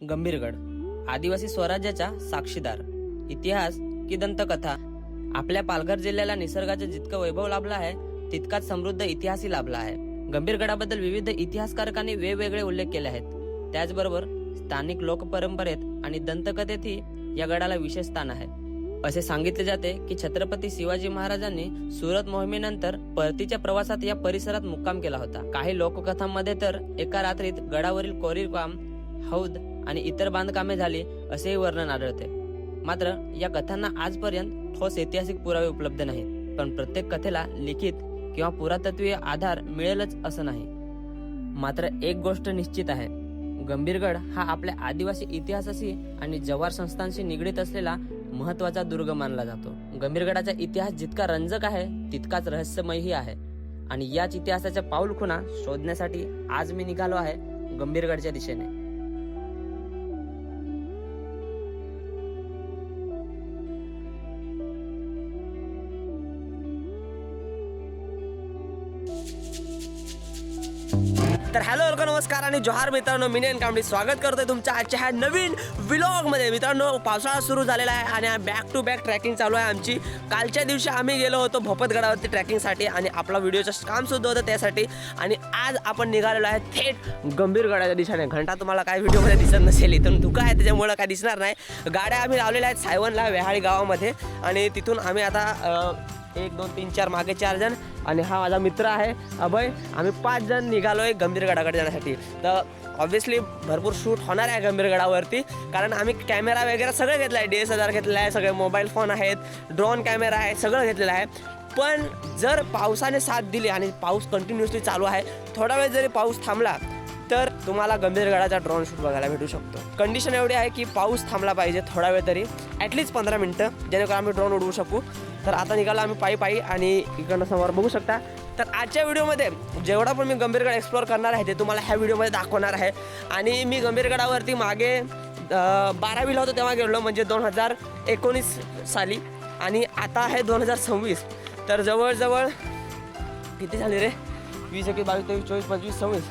गंभीरगड, आदिवासी स्वराज्याचा साक्षीदार. इतिहास की दंतकथा. आपल्या पालघर जिल्ह्याला निसर्गाचे जितकं वैभव लाभलं आहे तितकाच समृद्ध इतिहासही लाभला आहे. गंभीरगडाबद्दल विविध इतिहासकारकांनी वेगवेगळे उल्लेख केले आहेत. त्याचबरोबर स्थानिक लोकपरंपरेत आणि दंतकथेतही या गडाला विशेष स्थान आहे. असे सांगितले जाते की छत्रपती शिवाजी महाराजांनी सुरत मोहिमेनंतर परतीच्या प्रवासात या परिसरात मुक्काम केला होता. काही लोककथांमध्ये तर एका रात्रीत गडावरील कोरीवकाम, हौद आणि इतर बांधकामे झाली असेही वर्णन आढळते. मात्र या कथांना आजपर्यंत ठोस ऐतिहासिक पुरावे उपलब्ध नाहीत. पण प्रत्येक कथेला लिखित किंवा पुरातत्वीय आधार मिळेलच असं नाही. मात्र एक गोष्ट निश्चित आहे, गंभीरगड हा आपल्या आदिवासी इतिहासाशी आणि जव्हार संस्थांशी निगडीत असलेला महत्वाचा दुर्ग मानला जातो. गंभीरगडाचा इतिहास जितका रंजक आहे तितकाच रहस्यमयही आहे. आणि याच इतिहासाच्या पाऊलखुणा शोधण्यासाठी आज मी निघालो आहे गंभीरगडच्या दिशेने. तर हॅलो नमस्कार आणि जोहार मित्रांनो, मी नेन कांबडी स्वागत करतोय तुमच्या आजच्या ह्या नवीन व्लॉग मध्ये. मित्रांनो, पावसाळा सुरू झालेला आहे आणि बॅक टू बॅक ट्रॅकिंग चालू आहे आमची. कालच्या दिवशी आम्ही गेलो होतो भोपतगडावरती ट्रॅकिंगसाठी आणि आपला व्हिडिओचं काम सुद्धा होतं त्यासाठी. आणि आज आपण निघालेलो आहे थेट गंभीरगडाच्या दिशेने. घंटा तुम्हाला काय व्हिडिओमध्ये दिसत नसेल, इथून धुका आहे त्याच्यामुळे काय दिसणार नाही. गाड्या आम्ही लावलेल्या आहेत सायवनला, वेहाळी गावामध्ये. आणि तिथून आम्ही आता 1 2 3 4 मागे 4 जण आणि हा माझा मित्र आहे अभय. आम्ही 5 जण निघालोय गंभीरगडाकडे जाण्यासाठी. तर ऑब्व्हियसली भरपूर शूट होणार आहे गंभीरगडावरती, कारण आम्ही कॅमेरा वगैरे सगळं घेतलं आहे. DSLR घेतलेला आहे, सगळे मोबाईल फोन आहेत, ड्रोन कॅमेरा आहे, सगळं घेतलेलं आहे. पण जर पावसाने साथ दिली आणि पाऊस कंटिन्युअसली चालू आहे, थोडा वेळ जरी पाऊस थांबला तर तुम्हाला गंभीरगडाचा ड्रोन शूट बघायला भेटू शकतो. कंडिशन एवढी आहे की पाऊस थांबला पाहिजे थोडा वेळ तरी, ॲटलिस्ट 15 मिनटं, जेणेकरून आम्ही ड्रोन उडवू शकू. तर आता निघालो आम्ही पायी आणि इकडनं समोर बघू शकता. तर आजच्या व्हिडिओमध्ये जेवढा पण मी गंभीरगड एक्सप्लोअर करणार आहे ते तुम्हाला ह्या व्हिडिओमध्ये दाखवणार आहे. आणि मी गंभीरगडावरती मागे 12वीला होतो तेव्हा गेलो, म्हणजे 2019 साली, आणि आता आहे 2026. तर जवळजवळ किती झाले रे, 20 21 22 23 24 25 26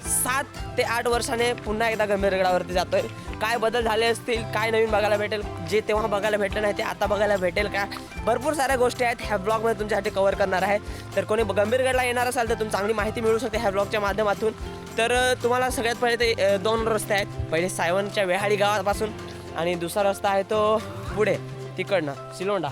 7 ते 8 वर्षाने पुन्हा एकदा गंभीरगडावरती जातोय. काय बदल झाले असतील, काय नवीन बघायला भेटेल, जे तेव्हा बघायला भेटलं नाही ते आता बघायला भेटेल का, भरपूर साऱ्या गोष्टी आहेत ह्या ब्लॉगमध्ये तुमच्यासाठी कव्हर करणार आहे. तर कोणी गंभीरगडला येणार असाल तर तुम्ही चांगली माहिती मिळू शकते ह्या ब्लॉगच्या माध्यमातून. तर तुम्हाला सगळ्यात पहिले ते 2 रस्ते आहेत. पहिले सायवनच्या वेहाळी गावापासून आणि दुसरा रस्ता आहे तो पुढे तिकडनं सिलोंडा.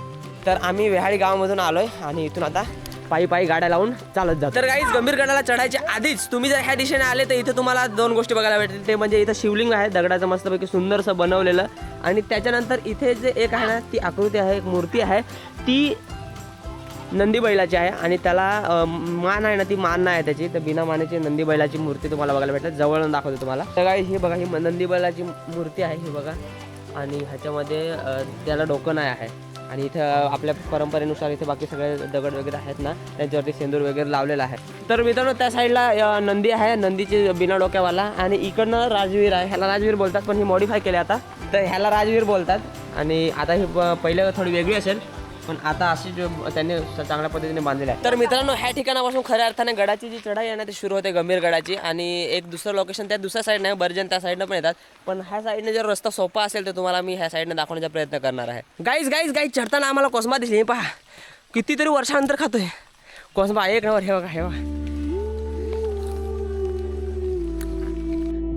तर आम्ही वेहाळी गावामधून आलोय आणि इथून आता पायी गाड्या लावून चालत जातो. तर गाईज, गंभीरगडाला चढायच्या आधीच तुम्ही जर ह्या दिशेने आले तर इथं तुम्हाला 2 गोष्टी बघायला भेटतील. ते म्हणजे इथं शिवलिंग आहे दगडाचं मस्तपैकी सुंदरसं बनवलेलं, आणि त्याच्यानंतर इथे जे एक आहे ना, ती आकृती आहे, एक मूर्ती आहे, ती नंदी बैलाची आहे. आणि त्याला मान आहे ना, ती मान नाही आहे त्याची, तर बिना मानेची नंदी बैलाची मूर्ती तुम्हाला बघायला भेटते. जवळून दाखवतो तुम्हाला. तर गाईज, हे बघा, ही नंदी बैलाची मूर्ती आहे, हे बघा. आणि ह्याच्यामध्ये त्याला डोकं नाही आहे. आणि इथं आपल्या परंपरेनुसार इथे बाकी सगळे दगड वगैरे आहेत ना, त्यांच्यावरती सेंदूर वगैरे लावलेला आहे. तर मित्रांनो, त्या साईडला नंदी आहे, नंदीची बिना डोक्यावाला. आणि इकडनं राजवीर आहे, ह्याला राजवीर बोलतात, पण ही मॉडिफाय केले आता, तर ह्याला राजवीर बोलतात. आणि आता ही पहिले थोडी वेगळी असेल, पण आता अशी त्यांनी चांगल्या पद्धतीने बांधलेली आहे. तर मित्रांनो, ह्या ठिकाणापासून खऱ्या अर्थाने गडाची जी चढाई आहे ना ती सुरू होते गंभीरगडाची. आणि एक दुसरं लोकेशन त्या दुसऱ्या साईडनं आहे, बर्जन त्या साईडनं पण येतात. पण ह्या साईडने जर रस्ता सोपा असेल तर तुम्हाला मी ह्या साईडने दाखवण्याचा प्रयत्न करणार आहे. गाईज चढताना आम्हाला कोस्मा दिसली. पहा, कितीतरी वर्षानंतर खातोय कोस्मा, एक नंबर. हे बघा, हे बघा.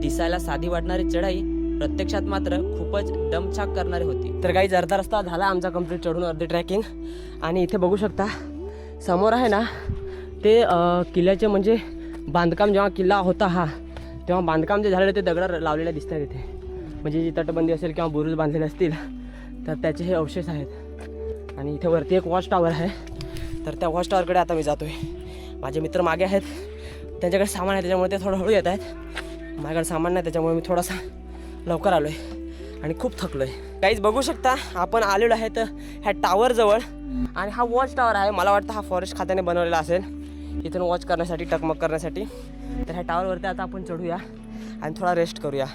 दिसायला साधी वाटणारी चढाई प्रत्यक्षात मात्र खूपच दमछाक करणारी होती. तर काही अर्धा रस्ता झाला आमचा कंप्लीट चढून, अर्धी ट्रॅकिंग. आणि इथे बघू शकता समोर आहे ना ते किल्ल्याचे, म्हणजे बांधकाम जेव्हा किल्ला होता हा, तेव्हा बांधकाम जे झालेलं ते दगड लावलेले दिसतात इथे. म्हणजे जी तटबंदी असेल किंवा बुरुज बांधलेले असतील तर त्याचे हे अवशेष आहेत. आणि इथे वरती एक वॉच टॉवर आहे, तर त्या वॉच टॉवरकडे आता मी जातोय. माझे मित्र मागे आहेत, त्यांच्याकडे सामान आहे त्याच्यामुळे ते थोडं हळू येत आहेत. माझ्याकडे सामान नाही त्याच्यामुळे मी थोडासा लवकर आलो आहे आणि खूप थकलो आहे. काहीच बघू शकता आपण आलेलो आहे तर ह्या टावरजवळ. आणि हा वॉच टावर आहे, मला वाटतं हा फॉरेस्ट खात्याने बनवलेला असेल, इथून वॉच करण्यासाठी, टकमक करण्यासाठी. तर ह्या टावरवरती आता आपण चढूया आणि थोडा रेस्ट करूया.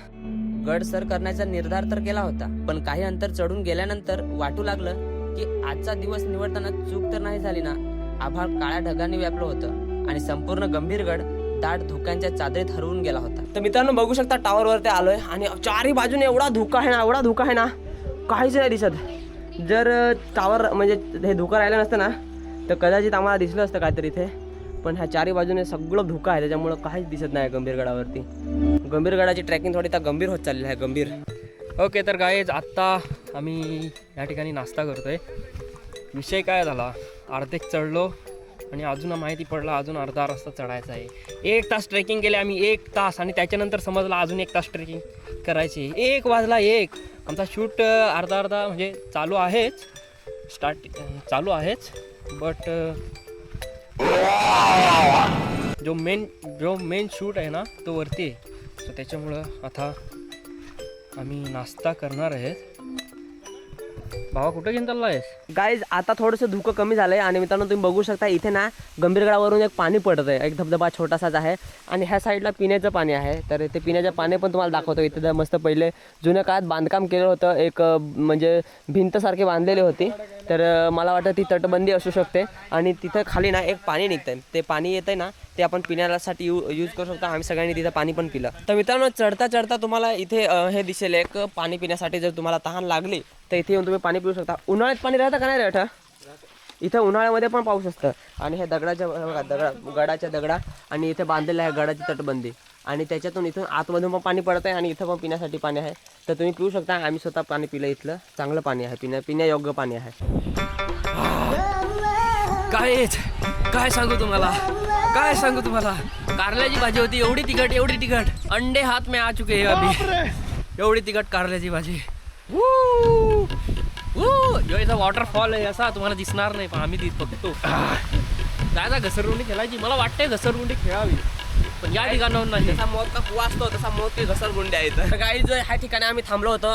गड सर करण्याचा निर्धार तर केला होता, पण काही अंतर चढून गेल्यानंतर वाटू लागलं की आजचा दिवस निवडताना चूक तर नाही झाली ना. आभाळ काळ्या ढगांनी व्यापलं होतं आणि संपूर्ण गंभीरगड दाट धुक्यांच्या चादरीत हरवून गेला होता. तर मित्रांनो बघू शकता टावरवरती आलोय आणि चारही बाजूने एवढा धुका आहे ना, एवढा धुका आहे ना, काहीच नाही दिसत. जर टावर म्हणजे हे धुकं राहिलं नसतं ना तर कदाचित आम्हाला दिसलं असतं काहीतरी इथे, पण ह्या चारही बाजूने सगळं धुका आहे त्याच्यामुळं काहीच दिसत नाही गंभीरगडावरती. गंभीरगडाची ट्रॅकिंग थोडी तर गंभीर होत चाललेली आहे, गंभीर. ओके तर गाईज आत्ता आम्ही या ठिकाणी नाश्ता करतोय. विषय काय झाला, अर्धेक चढलो आणि अजून माहिती पडलं अजून अर्धा रस्ता चढायचा आहे. 1 तास ट्रेकिंग केले आम्ही, 1 तास, आणि त्याच्यानंतर समजलं अजून 1 तास ट्रेकिंग करायची. 1 वाजला 1. आमचा शूट अर्धा म्हणजे चालू आहेच, चालू आहेच, बट जो मेन शूट आहे ना तो वरती आहे. सो त्याच्यामुळं आता आम्ही नाश्ता करणार आहेत. भावा कुठं घेऊन चालला आहेस? गाईज आता थोडंसं धुकं कमी झालंय आणि मित्रांनो तुम्ही बघू शकता इथे ना गंभीरगडावरून एक पाणी पडत आहे, एक धबधबा छोटासाच आहे आणि ह्या साईडला पिण्याचं पाणी आहे. तर ते पिण्याचं पाणी पण तुम्हाला दाखवतो. इथे तर मस्त पहिले जुन्या काळात बांधकाम केलं होतं, एक म्हणजे भिंतसारखी बांधलेली होती. तर मला वाटतं ती तटबंदी असू शकते आणि तिथं खाली ना एक पाणी निघतंय. ते पाणी येतंय ना ते आपण पिण्यासाठी यूज करू शकतो. आम्ही सगळ्यांनी तिथं पाणी पण पिलं. तर मित्रांनो चढता चढता तुम्हाला इथे हे दिसेल एक पाणी पिण्यासाठी. जर तुम्हाला तहान लागली तर इथे येऊन तुम्ही पाणी पिऊ शकता. उन्हाळ्यात पाणी राहतं का नाही राहतं? इथं उन्हाळ्यामध्ये पण पाऊस असतं. आणि हे दगडाच्या गडाच्या दगडा आणि इथे बांधलेलं आहे गडाची तटबंदी आणि त्याच्यातून इथून आतमधून पण पाणी पडत आहे आणि इथं पण पिण्यासाठी पाणी आहे. तर तुम्ही पिऊ शकता. आम्ही स्वतः पाणी पिलं, इथलं चांगलं पाणी आहे, पिण्यायोग्य पाणी आहे. काय सांगू तुम्हाला, कारल्याची भाजी होती, एवढी तिखट, अंडे हाथ में आ चुके हैं अभी. एवढी तिखट कारल्याची भाजी. जो याचा वॉटरफॉल आहे असा तुम्हाला दिसणार नाही, पण आम्ही बघतो. जायचा घसरगुंडी खेळायची, मला वाटतंय घसरगुंडी खेळावी, पण या ठिकाणावर नाही. जसा मौत का कुवा असतो तसा मौत की घसरगुंडी आहे. तर काही जर ह्या ठिकाणी आम्ही थांबलो होतो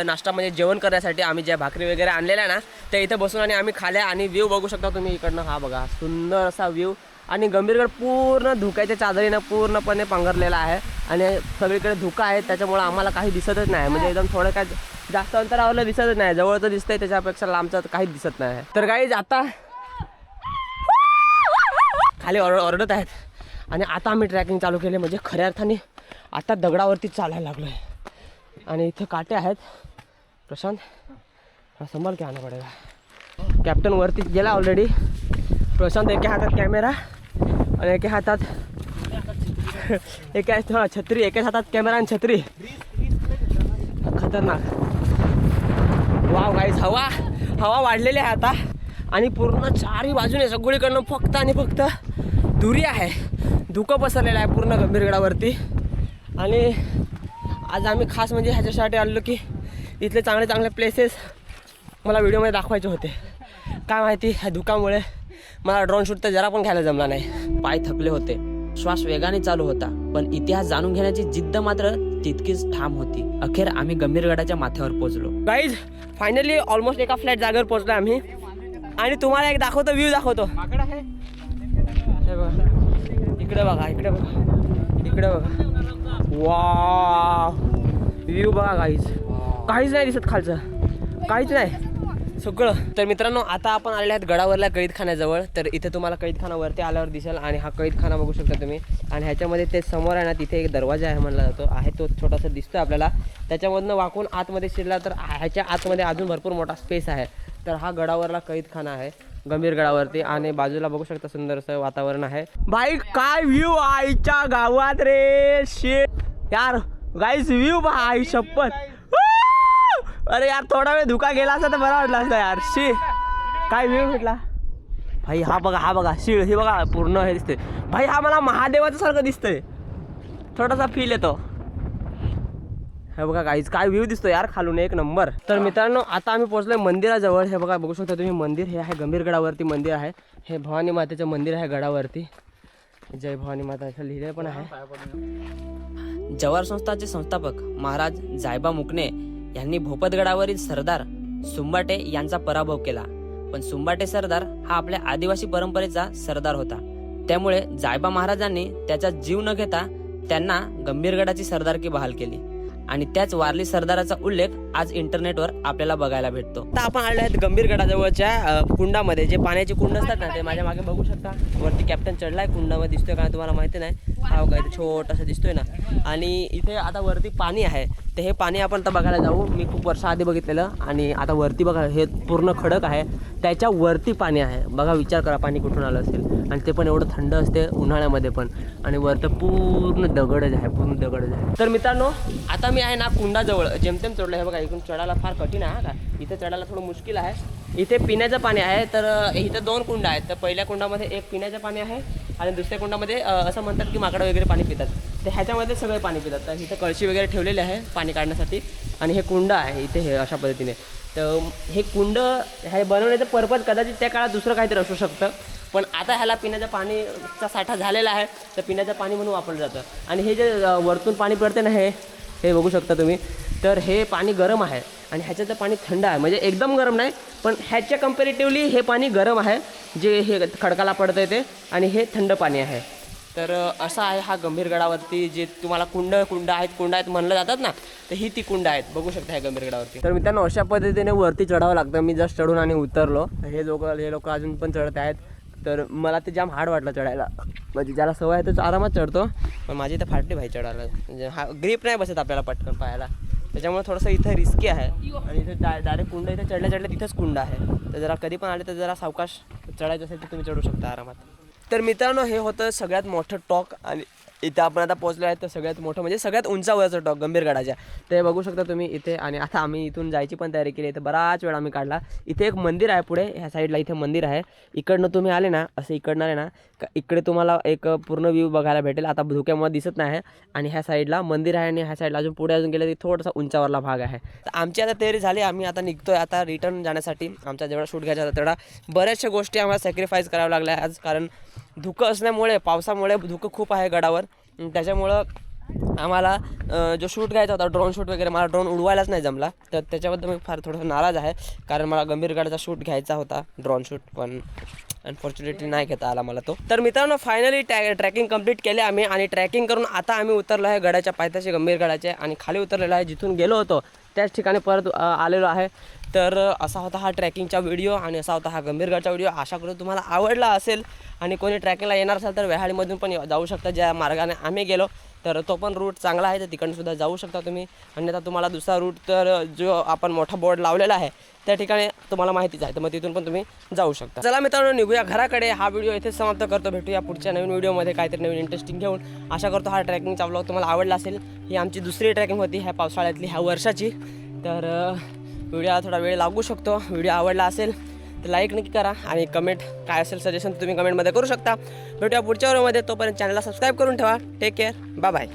नाश्ता म्हणजे जेवण करण्यासाठी. आम्ही ज्या भाकरी वगैरे आणलेल्या ना त्या इथे बसून आणि आम्ही खाल्या आणि व्ह्यू बघू शकता तुम्ही इकडनं. हा बघा सुंदर असा व्ह्यू आणि गंभीरगड पूर्ण धुक्याच्या चादरीनं पूर्णपणे पांघरलेला आहे आणि सगळीकडे धुका आहे. त्याच्यामुळे आम्हाला काही दिसतच नाही, म्हणजे एकदम थोडं काय जास्त अंतरावरलं दिसतच नाही. जवळचं दिसतंय त्याच्यापेक्षा लांबचं काहीच दिसत नाही. तर काही आता खाली ओरडत आहेत आणि आता आम्ही ट्रॅकिंग चालू केले, म्हणजे खऱ्या अर्थाने आता दगडावरती चालायला लागलो आहे. आणि इथं काटे आहेत. प्रशांत संभाल के आना पडेगा. कॅप्टन वरती गेला ऑलरेडी. प्रशांत एका हातात कॅमेरा आणि एका हातात छत्री, एकाच हातात कॅमेरा आणि छत्री. खतरनाक. वाव गाईज, हवा वाढलेली आहे आता आणि पूर्ण चारही बाजूने सगळीकडनं फक्त आणि फक्त धुरी आहे, धुकं पसरलेलं आहे पूर्ण गंभीरगडावरती. आणि आज आम्ही खास म्हणजे ह्याच्यासाठी आलो की इथले चांगले प्लेसेस मला व्हिडिओमध्ये दाखवायचे होते. काय माहिती ह्या धुकामुळे मला ड्रोन शूट तर जरा पण घ्यायला जमला नाही. पाय थकले होते, श्वास वेगाने चालू होता, पण इतिहास जाणून घेण्याची जिद्द मात्र तितकीच ठाम होती. अखेर आम्ही गंभीरगडाच्या माथ्यावर पोहोचलो. गाईज फायनली ऑलमोस्ट एका फ्लॅट जागेवर पोहोचलो आम्ही आणि तुम्हाला एक दाखवतो, व्ह्यू दाखवतो. हे बघा, इकडे बघा. वाव, व्ह्यू बघा गाईज. काहीच नाही दिसत खालचं, काहीच नाही सगळं. तर मित्रांनो आता आपण आलेले आहेत गडावरल्या कैदखान्याजवळ. तर इथे तुम्हाला कैदखाना वरती आल्यावर दिसेल आणि हा कैदखाना बघू शकता तुम्ही. आणि ह्याच्यामध्ये ते समोर आहे ना तिथे एक दरवाजा आहे म्हणला जातो, आहे तो छोटासा दिसतोय आपल्याला. त्याच्यामधनं वाकून आतमध्ये शिरला तर ह्याच्या आतमध्ये अजून भरपूर मोठा स्पेस आहे. तर हा गडावरला कैदखाना आहे गंभीरगडावरती आणि बाजूला बघू शकता सुंदर असं वातावरण आहे. भाई काय व्ह्यू आईच्या गावात रे. शिट यार गाईस, व्ह्यू पहा आई शपथ. अरे यार थोडा वेळ धुका गेला असता तर बरा वाटला असता यार. शी काय व्ह्यू भेटला भाई. हा बघा शीळ, हे बघा पूर्ण हे दिसते भाई. हा मला महादेवाचं सारखं दिसतंय, थोडासा फील येतो. हे बघा गाईज काय व्ह्यू दिसतो यार खालून, एक नंबर. तर मित्रांनो आता आम्ही पोहोचलोय मंदिराजवळ. हे बघा बघू शकता तुम्ही मंदिर, हे आहे गंभीरगडावरती मंदिर आहे. हे भवानी मातेचं मंदिर आहे गडावरती. जय भवानी माता असं लिहिलेलं पण आहे. जवाहर संस्थाचे संस्थापक महाराज जायबा मुकणे यांनी भोपतगडावरील सरदार सुंबाटे यांचा पराभव केला. पण सुंबाटे सरदार हा आपल्या आदिवासी परंपरेचा सरदार होता. त्यामुळे जायबा महाराजांनी त्याचा जीव न घेता त्यांना गंभीरगडाची सरदारकी बहाल केली आणि त्याच वारली सरदाराचा उल्लेख आज इंटरनेटवर आपल्याला बघायला भेटतो. आता आपण आले आहेत गंभीरगडाजवळच्या कुंडामध्ये. जे पाण्याचे कुंड असतात ना ते माझ्या मागे बघू शकता. वरती कॅप्टन चढलाय कुंडामध्ये, दिसतोय का तुम्हाला माहिती नाही. हा बघा इथे छोटासा दिसतोय ना. आणि इथे आता वरती पाणी आहे, तर हे पाणी आपण आता बघायला जाऊ. मी खूप वर्षाआधी बघितलेलं. आणि आता वरती बघा हे पूर्ण खडक आहे, त्याच्या वरती पाणी आहे. बघा विचार करा पाणी कुठून आलं असेल. आणि ते पण एवढं थंड असते उन्हाळ्यामध्ये पण. आणि वरतं पूर्ण दगडच आहे, पूर्ण दगडच आहे. तर मित्रांनो आता मी आहे ना कुंडाजवळ जेमतेम चढलो. हे बघा इकडून चढायला फार कठीण आहे का, इथे चढायला थोडं मुश्किल आहे. इथे पिण्याचं पाणी आहे. तर इथे 2 कुंड आहेत. तर पहिल्या कुंडामध्ये एक पिण्याचं पाणी आहे आणि दुसऱ्या कुंडामध्ये असं म्हणतात की माकडं वगैरे पाणी पितात. तर ह्याच्यामध्ये सगळे पाणी पितात. तर इथे कळशी वगैरे ठेवलेली आहे पाणी काढण्यासाठी. आणि हे कुंड आहे इथे हे अशा पद्धतीने. तर हे कुंड हे बनवण्याचं पर्पज कदाचित त्या काळात दुसरं काहीतरी असू शकतं, पण आता ह्याला पिण्याच्या पाणीचा साठा झालेला आहे, तर पिण्याचं पाणी म्हणून वापरलं जातं. आणि हे जे वरतून पाणी पडते ना हे बघू शकता तुम्ही. तर हे पाणी गरम आहे आणि ह्याच्याचं पाणी थंड आहे. म्हणजे एकदम गरम नाही, पण ह्याच्या कम्पॅरेटिव्हली हे पाणी गरम आहे, जे हे खडकाला पडतं आहे ते. आणि हे थंड पाणी आहे. तर असा आहे हा गंभीरगडावरती जे तुम्हाला कुंड आहेत म्हणलं जातात ना, तर ही ती कुंड आहेत. बघू शकता ह्या गंभीरगडावरती. तर मित्रांनो अशा पद्धतीने वरती चढावं लागतं. मी जस्ट चढून आणि उतरलो. हे लोक अजून पण चढत आहेत. तर मला ते जाम हार्ड वाटलं चढायला. म्हणजे ज्याला सवय आहे तो आरामात चढतो, पण माझी इथं फाटली भाई चढायला. म्हणजे हा ग्रीप नाही बसत आपल्याला पटकन पायाला, त्याच्यामुळे थोडंसं इथं रिस्की आहे. आणि इथे डायरेक्ट कुंड इथे चढल्या तिथंच कुंड आहे. तर जरा कधी पण आले तर जरा सावकाश चढायचं असेल तर तुम्ही चढू शकता आरामात. तर मित्रांनो हे होतं सगळ्यात मोठं टॉक. आणि इथे आपण आता पोहोचलो आहे तर सगळ्यात मोठं म्हणजे सगळ्यात उंचावरचं टॉक गंभीरगडाच्या. ते बघू शकता तुम्ही इथे. आणि आता आम्ही इथून जायची पण तयारी केली. इथं बराच वेळ आम्ही काढला. इथे एक मंदिर आहे पुढे ह्या साईडला, इथे मंदिर आहे. इकडनं तुम्ही आले ना, असं इकडनं आले ना, इकडे तुम्हाला एक पूर्ण व्ह्यू बघायला भेटेल. आता धुक्यामुळे दिसत नाही. आणि ह्या साईडला मंदिर आहे आणि ह्या साईडला अजून पुढे अजून गेलं की थोडासा उंचावरला भाग आहे. तर आमची आता तयारी झाली. आम्ही आता निघतोय आता रिटर्न जाण्यासाठी. आमचा जेवढा शूट घ्यायचा होता तेवढा बऱ्याचशा गोष्टी आम्हाला सॅक्रिफाईस कराव्या लागल्या आज. कारण धुकं असल्यामुळे, पावसामुळे धुकं खूप आहे गडावर. त्याच्यामुळं आम्हाला जो शूट घ्यायचा होता ड्रोन शूट वगैरे, मला ड्रोन उडवायलाच नाही जमला. तर त्याच्याबद्दल मी फार थोडंसं नाराज आहे. कारण मला गंभीरगडाचा शूट घ्यायचा होता ड्रोन शूट, पण अनफॉर्च्युनेटली नाही घेता आला मला तो. तर मित्रांनो फायनली ट्रॅकिंग कंप्लीट केले आम्ही. आणि ट्रॅकिंग करून आता आम्ही उतरलो आहे गडाच्या पायथ्याशी गंभीरगडाचे. आणि खाली उतरलेलो आहे जिथून गेलो होतो त्याच ठिकाणी परत आलेलो आहे. तर असा होता हा ट्रॅकिंगचा व्हिडिओ आणि असा होता हा गंभीरगडचा व्हिडिओ. आशा करून तुम्हाला आवडला असेल. आणि कोणी ट्रॅकिंगला येणार असेल तर व्याहाळीमधून पण जाऊ शकता. ज्या मार्गाने आम्ही गेलो तर तो पण रूट चांगला आहे, तर तिकडूनसुद्धा जाऊ शकता तुम्ही. आणि आता तुम्हाला दुसरा रूट तर जो आपण मोठा बोर्ड लावलेला आहे त्या ठिकाणी तुम्हाला माहितीच आहे, तर मग तिथून पण तुम्ही जाऊ शकता. चला मित्रांनो निघूया घराकडे. हा व्हिडिओ इथेच समाप्त करतो. भेटूया पुढच्या नवीन व्हिडिओमध्ये काहीतरी नवीन इंटरेस्टिंग घेऊन. आशा करतो हा ट्रॅकिंगचा व्लॉग तुम्हाला आवडला असेल. ही आमची दुसरी ट्रॅकिंग होती ह्या पावसाळ्यातली, ह्या वर्षाची. तर व्हिडिओला थोडा वेळ लागू शकतो. व्हिडिओ आवडला असेल तर लाईक नक्की करा. आणि कमेंट काय असेल सजेशन तुम्ही कमेंटमध्ये करू शकता. भेटूया पुढच्या व्हिडिओमध्ये. तोपर्यंत चॅनलला सबस्क्राईब करून ठेवा. Take care. Bye bye.